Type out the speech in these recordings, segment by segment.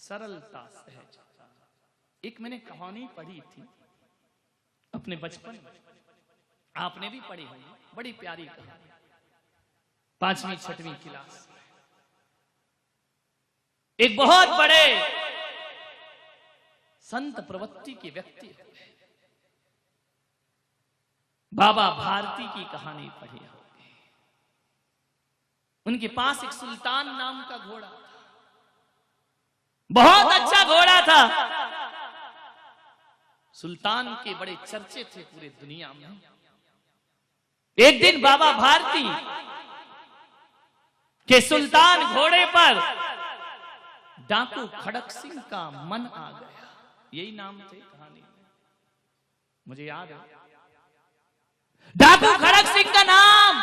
सरलता, सहजता। एक मैंने कहानी पढ़ी थी अपने बचपन में, आपने भी पढ़ी होगी, बड़ी प्यारी कहानी, 5वीं 6वीं क्लास में। एक बहुत बड़े संत प्रवृत्ति के व्यक्ति बाबा भारती की कहानी पढ़ी होगी। उनके पास एक सुल्तान नाम का घोड़ा था, बहुत अच्छा घोड़ा था। सुल्तान के बड़े चर्चे थे पूरे दुनिया में। एक दिन बाबा भारती के सुल्तान घोड़े पर डाकू खड़क सिंह का मन आ गया, यही नाम थे कहानी में, मुझे याद है। डाकू खड़क सिंह का नाम।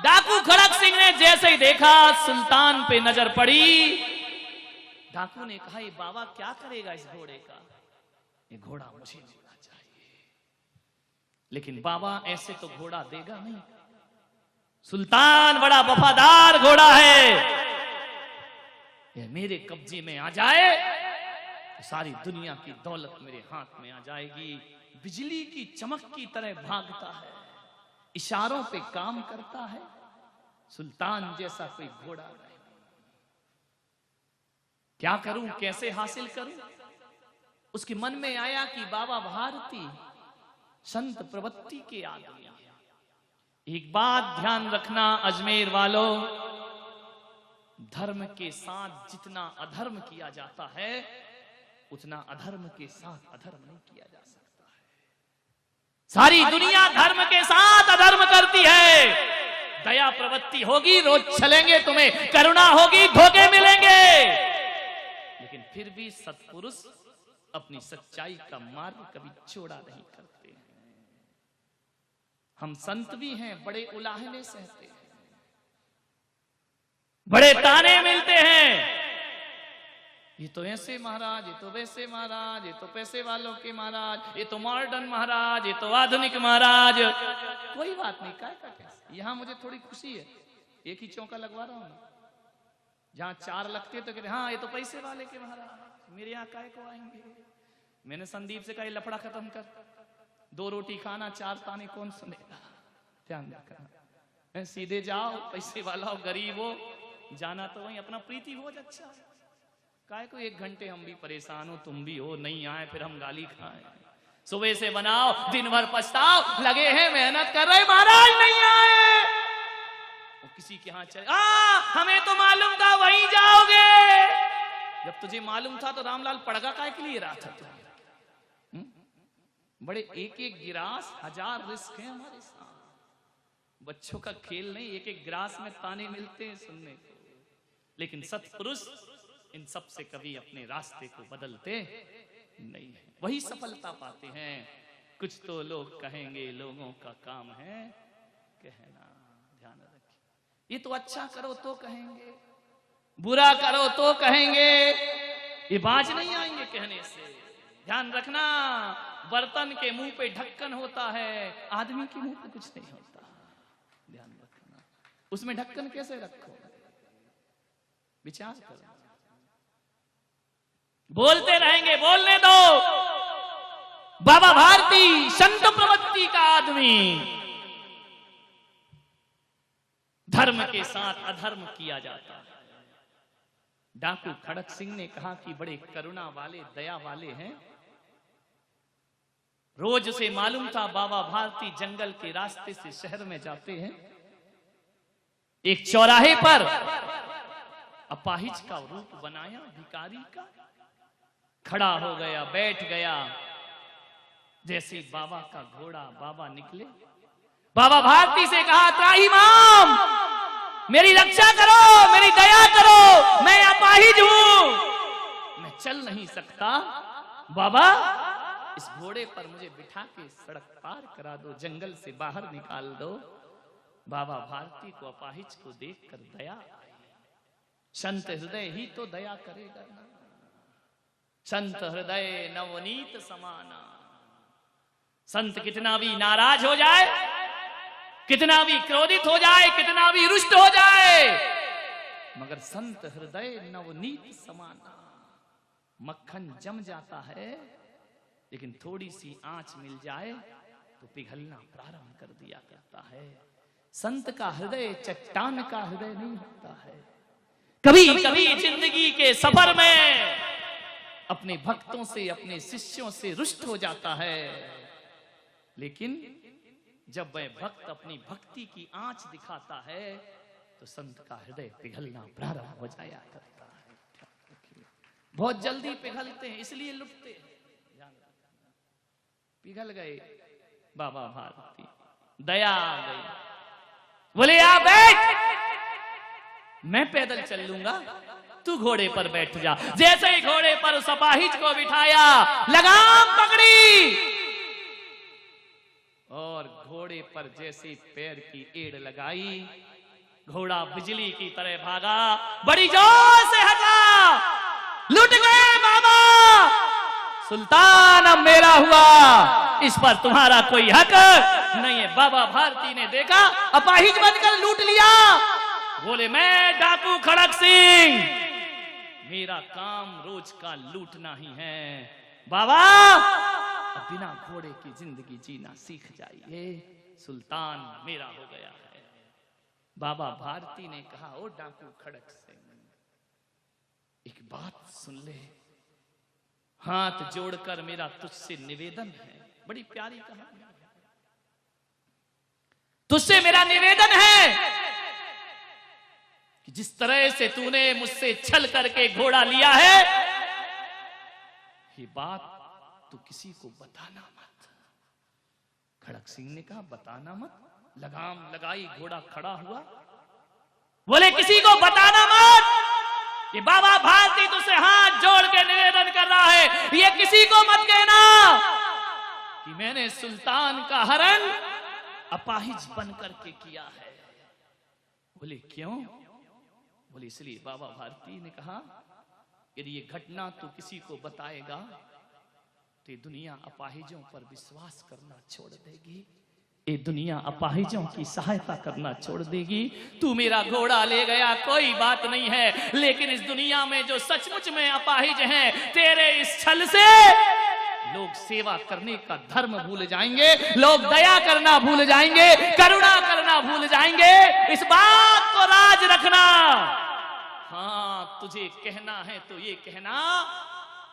डाकू खड़क सिंह ने जैसे ही देखा सुल्तान पे नजर पड़ी, डाकू ने कहा, ये बाबा क्या करेगा इस घोड़े का, ये घोड़ा मुझे मिलना चाहिए। लेकिन बाबा ऐसे तो घोड़ा देगा नहीं, सुल्तान बड़ा वफादार घोड़ा है, ये मेरे कब्जे में आ जाए तो सारी दुनिया की दौलत मेरे हाथ में आ जाएगी। बिजली की चमक की तरह भागता है, इशारों पे काम करता है, सुल्तान जैसा कोई घोड़ा नहीं। क्या करूं, कैसे हासिल करूं? उसके मन में आया कि बाबा भारती संत प्रवृत्ति के आदमी। एक बात ध्यान रखना अजमेर वालों, धर्म के साथ जितना अधर्म किया जाता है उतना अधर्म के साथ अधर्म नहीं किया जा सकता है। सारी दुनिया धर्म के साथ अधर्म करती है। दया प्रवृत्ति होगी, रोज चलेंगे, तुम्हें करुणा होगी, धोखे मिलेंगे, लेकिन फिर भी सत्पुरुष अपनी सच्चाई का मार्ग कभी चौड़ा नहीं करते हैं। हम संत भी हैं, बड़े उलाहने सहते हैं, बड़े ताने मिलते हैं, ये तो ऐसे महाराज, ये तो वैसे महाराज, ये तो पैसे वालों के महाराज, ये तो मॉडर्न महाराज, ये तो आधुनिक महाराज। कोई बात नहीं, काय का कैसे, यहां मुझे थोड़ी खुशी है, एक ही चौका लगवा रहा हूं ना। जहां 4 लगते तो कहते हाँ ये तो पैसे वाले के महाराज, मेरे यहाँ काय को आएंगे। मैंने संदीप से कहा लफड़ा खत्म कर, 2 रोटी खाना, 4 ताने कौन सुनेगा। ध्यान रखना, सीधे जाओ, पैसे वाला हो गरीब हो, जाना तो वही, अपना प्रीति भोज अच्छा है। काय को 1 घंटे हम भी परेशान हो, तुम भी हो, नहीं आए फिर हम गाली खाएं। सुबह से बनाओ, दिन भर पछताओ, लगे हैं मेहनत कर रहे, महाराज नहीं आए। वो किसी के यहाँ चले, हमें तो मालूम था वहीं जाओगे। जब तुझे मालूम था तो रामलाल पड़गा काय के लिए रहा था तू? बड़े एक गिलास 1000 रिस्क है हमारे साथ। बच्चों का खेल नहीं, एक गिलास में ताने मिलते हैं सुनने को, लेकिन सत्पुरुष इन सब से कभी अपने रास्ते को बदलते नहीं है, वही सफलता पाते हैं। कुछ तो लोग कहेंगे, लोगों का काम है कहना। ध्यान रखिए, ये तो अच्छा करो तो कहेंगे, बुरा करो तो कहेंगे, ये बाज नहीं आएंगे कहने से। ध्यान रखना, बर्तन के मुंह पे ढक्कन होता है, आदमी के मुंह पे कुछ नहीं होता। ध्यान रखना, उसमें ढक्कन कैसे रखो, विचार करो। बोलते रहेंगे, बोलने दो। बाबा भारती संत प्रवृत्ति का आदमी, धर्म के साथ अधर्म किया जाता है। डाकू खड़क सिंह ने कहा कि बड़े करुणा वाले, दया वाले हैं। रोज से मालूम था बाबा भारती जंगल के रास्ते से शहर में जाते हैं। एक चौराहे पर अपाहिज का रूप बनाया, भिखारी का, खड़ा हो गया, बैठ गया। जैसे बाबा का घोड़ा, बाबा निकले, बाबा भारती से कहा, त्राहिमाम मेरी रक्षा करो, मेरी दया करो, मैं अपाहिज हूं, मैं चल नहीं सकता। बाबा इस घोड़े पर मुझे बिठा के सड़क पार करा दो, जंगल से बाहर निकाल दो। बाबा भारती को अपाहिज को देखकर दया आई। संत हृदय ही तो दया करेगा ना। संत हृदय नवनीत समाना। संत कितना भी नाराज हो जाए, कितना भी क्रोधित हो जाए, कितना भी रुष्ट हो जाए, मगर संत हृदय नवनीत समाना। मक्खन जम जाता है, लेकिन थोड़ी सी आंच मिल जाए तो पिघलना प्रारंभ कर दिया करता है। संत का हृदय चट्टान का हृदय नहीं होता है। कभी कभी जिंदगी के सफर में अपने भक्तों से, अपने शिष्यों से रुष्ट हो जाता है, लेकिन जब वह भक्त अपनी भक्ति की आंच दिखाता है तो संत का हृदय पिघलना प्रारंभ हो जाया करता है। बहुत जल्दी पिघलते हैं, इसलिए लुटते हैं। पिघल गए बाबा भारती, दया आ गई, बोले आ बैठ, मैं पैदल चल लूंगा, तू घोड़े पर बैठ जा। जैसे ही घोड़े पर उस अपाहिज को बिठाया, लगाम पकड़ी और घोड़े पर जैसे पैर की एड़ लगाई, घोड़ा बिजली की तरह भागा, बड़ी जोर से हंसा, लुट गए बाबा, सुल्तान अब मेरा हुआ, इस पर तुम्हारा कोई हक नहीं है। बाबा भारती ने देखा अपाहिज बनकर लूट लिया, बोले मैं डाकू खड़क सिंह, मेरा काम रोज का लूटना ही है। बाबा अब बिना घोड़े की जिंदगी जीना सीख जाइए, सुल्तान मेरा हो गया है। बाबा भारती ने कहा, ओ डाकू खड़क सिंह, एक बात सुन ले, हाथ जोड़कर मेरा तुझसे निवेदन है। बड़ी प्यारी कहानी है। तुझसे मेरा निवेदन है कि जिस तरह से तूने मुझसे छल करके घोड़ा लिया है, ये बात तू किसी को बताना मत। खड़क सिंह ने कहा, बताना मत? लगाम लगाई, घोड़ा खड़ा हुआ, बोले किसी को बताना मत, ये बाबा भारती तुझसे हाथ जोड़ के निवेदन कर रहा है, ये किसी को मत कहना कि मैंने सुल्तान का हरण अपाहिज बन करके किया है। बोले क्यों? बोले इसलिए बाबा भारती ने कहा, यदि ये घटना तू किसी को बताएगा तो ये दुनिया अपाहिजों पर विश्वास करना छोड़ देगी, ये दुनिया अपाहिजों की सहायता करना छोड़ देगी। तू मेरा घोड़ा ले गया कोई बात नहीं है, लेकिन इस दुनिया में जो सचमुच में अपाहिज हैं, तेरे इस छल से लोग सेवा करने का धर्म भूल जाएंगे, लोग दया करना भूल जाएंगे, करुणा करना भूल जाएंगे। इस बात को राज रखना। हाँ, तुझे कहना है तो ये कहना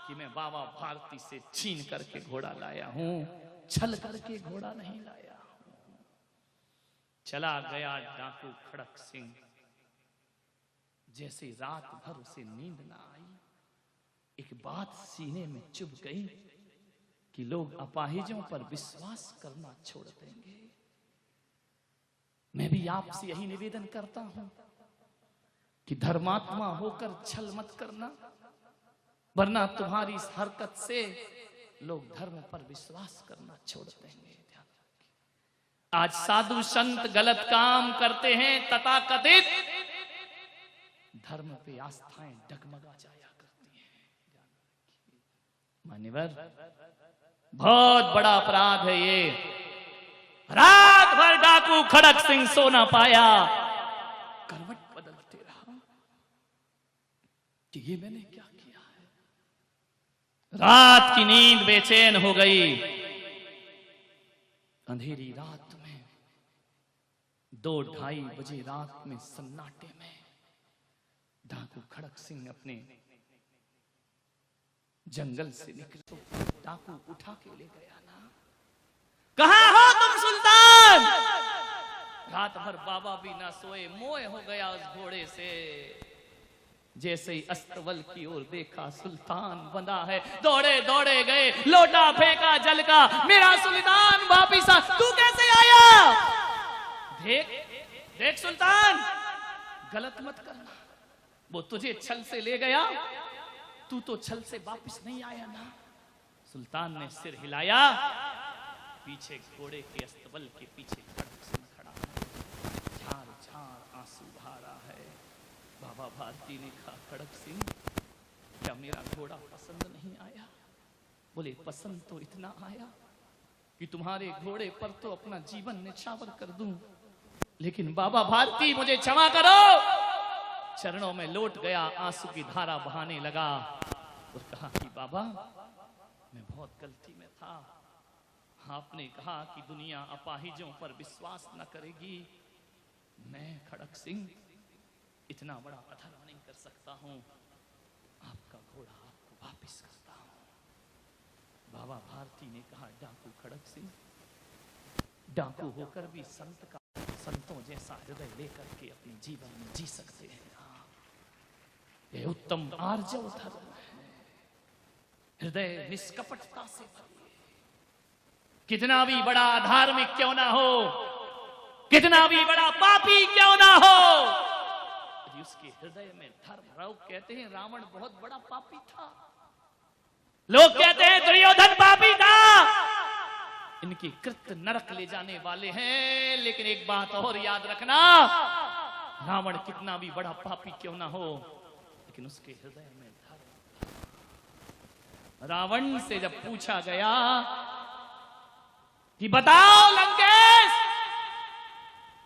कि मैं बाबा भारती से छीन करके घोड़ा लाया हूं, छल करके घोड़ा नहीं लाया। चला गया डाकू खड़क सिंह। जैसे रात भर उसे नींद ना आई, एक बात सीने में चुभ गई कि लोग अपाहिजों पर विश्वास करना छोड़ देंगे। मैं भी आपसे यही निवेदन करता हूं कि धर्मात्मा होकर छल मत करना, वरना तुम्हारी इस हरकत से लोग धर्म पर विश्वास करना छोड़ देंगे। आज साधु संत गलत काम करते हैं, तथाकथित धर्म पे आस्थाएं डगमगा जाया करती हैं। मान्यवर, बहुत बड़ा अपराध है ये। रात भर डाकू खड़क सिंह सो ना पाया, करवट बदलते रहा कि ये मैंने क्या किया है। रात की नींद बेचैन हो गई। अंधेरी रात में 2-2:30 बजे रात में सन्नाटे में डाकू खड़क सिंह अपने जंगल से निकले तो डाकू उठा के ले गया ना। कहां हो तुम सुल्तान? रात भर बाबा भी ना सोए, मोह हो गया उस घोड़े से। जैसे ही अस्तबल की ओर देखा, सुल्तान बंधा है। दौड़े दौड़े गए, लोटा फेंका जल का, मेरा सुल्तान वापिस आ। तू कैसे आया? देख देख सुल्तान, गलत मत करना, वो तुझे छल से ले गया, तू तो छल से वापिस नहीं आया ना। सुल्तान ने सिर हिलाया, पीछे घोड़े के अस्तबल के पीछे खड़क सिंह खड़ा है, झार झार आंसू बहा रहा है। बाबा भारती ने कहा, खड़क सिंह, क्या मेरा घोड़ा पसंद नहीं आया? बोले पसंद तो इतना आया कि तुम्हारे घोड़े पर तो अपना जीवन निछावर कर दूं, लेकिन बाबा भारती मुझे क्षमा करो। चरणों में लौट गया, आंसू की धारा बहाने लगा। और कहा कि बाबा मैं बहुत गलती में था, आपने कहा कि दुनिया अपाहिजों पर विश्वास न करेगी, मैं खड़क सिंह इतना बड़ा अधर्म नहीं कर सकता हूं, आपका घोड़ा आपको वापस करता हूं। बाबा भारती ने कहा डाकू खड़क सिंह डाकू होकर भी संतों जैसा हृदय लेकर के अपने जीवन में जी सकते हैं। यह उत्तम आर्जव धर्म है, हृदय निष्कपटता से भरे, कितना भी बड़ा धार्मिक क्यों ना हो, कितना भी बड़ा पापी क्यों ना हो, यदि उसके हृदय में धर्म। लोग कहते हैं रावण बहुत बड़ा पापी था, लोग कहते हैं दुर्योधन पापी था, इनके कृत्य नरक ले जाने वाले हैं। लेकिन एक बात और याद रखना, रावण कितना भी बड़ा पापी क्यों ना हो, लेकिन उसके हृदय में धर्म। रावण से जब पूछा गया कि बताओ लंकेश,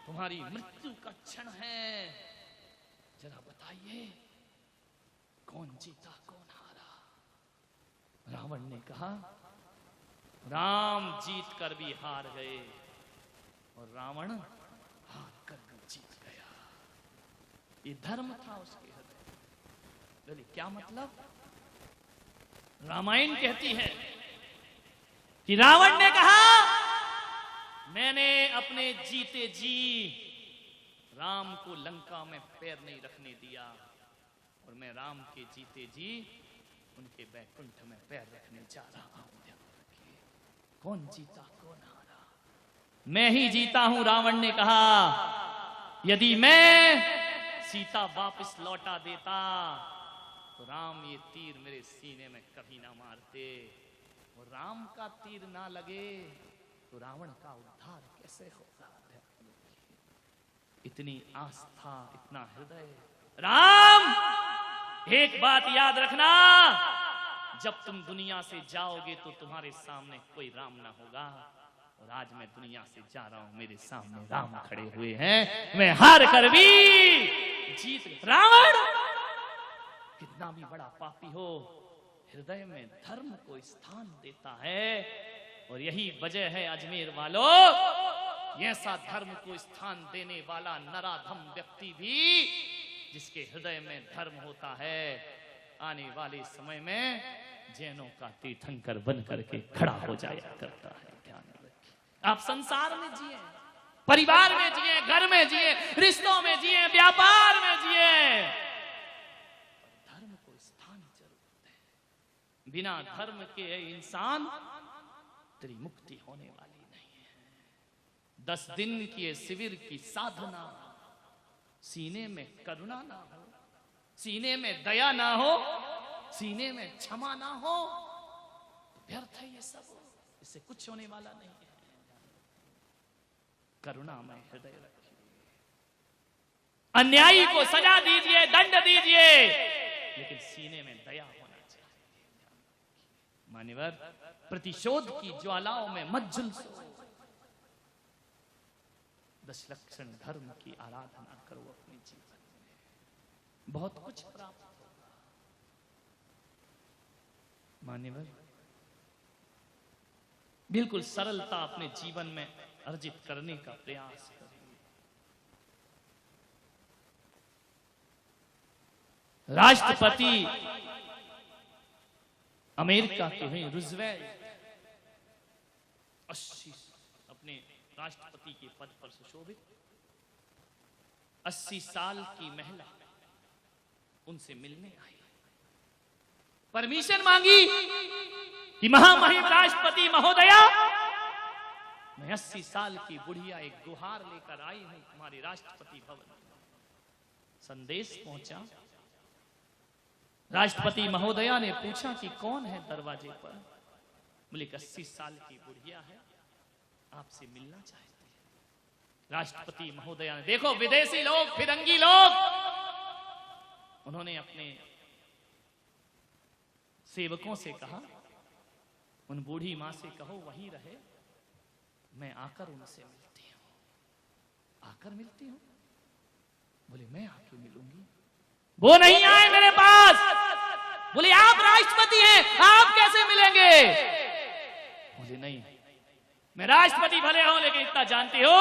तुम्हारी मृत्यु का क्षण है, जरा बताइए कौन जीता कौन हारा। रावण ने कहा राम जीत कर भी हार गए और रावण हार कर भी जीत गया। ये धर्म था उसके हृदय। बोले क्या मतलब? रामायण कहती है कि रावण ने कहा मैंने अपने जीते जी राम को लंका में पैर नहीं रखने दिया, और मैं राम के जीते जी उनके बैकुंठ में पैर रखने जा रहा हूं। कौन जीता कौन हारा? मैं ही जीता हूं। रावण ने कहा यदि मैं सीता वापस लौटा देता तो राम ये तीर मेरे सीने में कभी ना मारते, और राम का तीर ना लगे तो रावण का उद्धार कैसे होगा? इतनी आस्था, इतना हृदय। राम एक बात याद रखना, जब तुम दुनिया से जाओगे तो तुम्हारे सामने कोई राम ना होगा, और आज मैं दुनिया से जा रहा हूं, मेरे सामने राम खड़े हुए हैं, मैं हार कर भी जीत। रावण कितना भी बड़ा पापी हो, हृदय में धर्म को स्थान देता है, और यही वजह है अजमेर वालों, ऐसा धर्म को स्थान देने वाला नराधम व्यक्ति भी जिसके हृदय में धर्म होता है, आने वाले समय में जैनों का तीर्थंकर बन करके खड़ा हो जाया करता है। ध्यान रखिए, आप संसार में जिए, परिवार में जिए, घर में जिए, रिश्तों में जिए, व्यापार में जिए, धर्म को स्थान जरूर है। बिना धर्म के इंसान तेरी मुक्ति होने वाली नहीं है। 10 दिन की शिविर की साधना, सीने में करुणा ना हो, सीने में दया ना हो, सीने में क्षमा ना हो, तो व्यर्थ है ये सब, इससे कुछ होने वाला नहीं है। करुणा में हृदय रखिए, अन्यायी को सजा दीजिए, दंड दीजिए, लेकिन सीने में दया होना चाहिए। मान्यवर, प्रतिशोध की ज्वालाओं में मत झुलसो, दशलक्षण धर्म की आराधना करो अपने जीवन में, बहुत कुछ प्राप्त होगा। मान्यवर, बिल्कुल सरलता अपने जीवन में अर्जित करने का प्रयास करिए। राष्ट्रपति अमेरिका के हुए रूजवेल्ट 80 अपने राष्ट्रपति के पद पर सुशोभित, 80 साल की महिला उनसे मिलने आई, परमिशन मांगी कि महामहिम राष्ट्रपति महोदया, मैं 80 साल की बुढ़िया एक गुहार लेकर आई हूं तुम्हारे राष्ट्रपति भवन। संदेश पहुंचा, राष्ट्रपति महोदया ने पूछा कि कौन है दरवाजे पर? बोले 80 साल की बुढ़िया है, आपसे मिलना चाहती है। राष्ट्रपति महोदया ने, देखो विदेशी लोग, फिरंगी लोग, उन्होंने अपने सेवकों से कहा उन बूढ़ी मां से कहो वहीं रहे, मैं आकर उनसे मिलती हूं। आकर मिलती हूं? बोले मैं आके मिलूंगी। वो नहीं आए मेरे पास, बोले आप राष्ट्रपति हैं, आप कैसे मिलेंगे? बोले नहीं, मैं राष्ट्रपति भले हूं लेकिन इतना जानती हो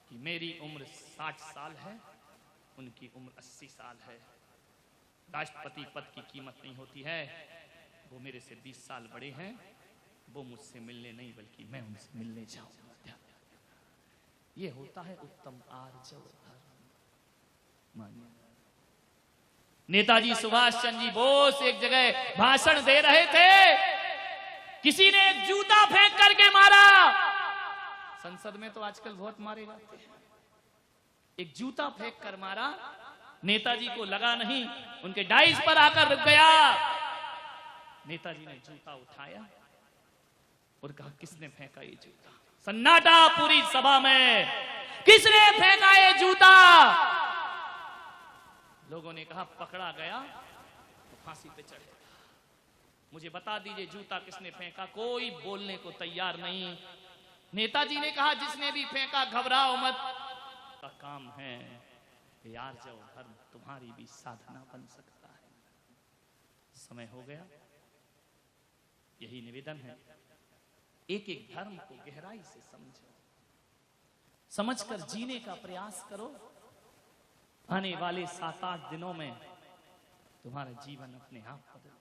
कि मेरी उम्र 60 साल है, उनकी उम्र 80 साल है। राष्ट्रपति पद की कीमत नहीं होती है। वो मेरे से 20 साल बड़े हैं, वो मुझसे मिलने नहीं बल्कि मैं उनसे मिलने जाऊंगा। ये होता है उत्तम आर्जव धर्म। मानिए नेताजी सुभाष चंद्र जी बोस एक जगह भाषण दे रहे थे, किसी ने एक जूता फेंक करके मारा। संसद में तो आजकल बहुत मारे जाते हैं। एक जूता फेंक कर मारा, नेताजी को लगा नहीं, उनके डाइस पर आकर रुक गया। नेताजी ने जूता उठाया और कहा किसने फेंका ये जूता? सन्नाटा पूरी सभा में, किसने फेंका ये जूता? लोगों ने कहा पकड़ा गया तो फांसी पे चढ़ेगा। मुझे बता दीजिए जूता किसने फेंका? कोई बोलने को तैयार नहीं। नेताजी ने कहा जिसने भी फेंका घबराओ मत, का काम है यार, जो धर्म तुम्हारी भी साधना बन सकता है। समय हो गया, यही निवेदन है, एक एक धर्म को गहराई से समझो, समझकर जीने का प्रयास करो। आने वाले 7-8 दिनों में तुम्हारा जीवन अपने आप बदल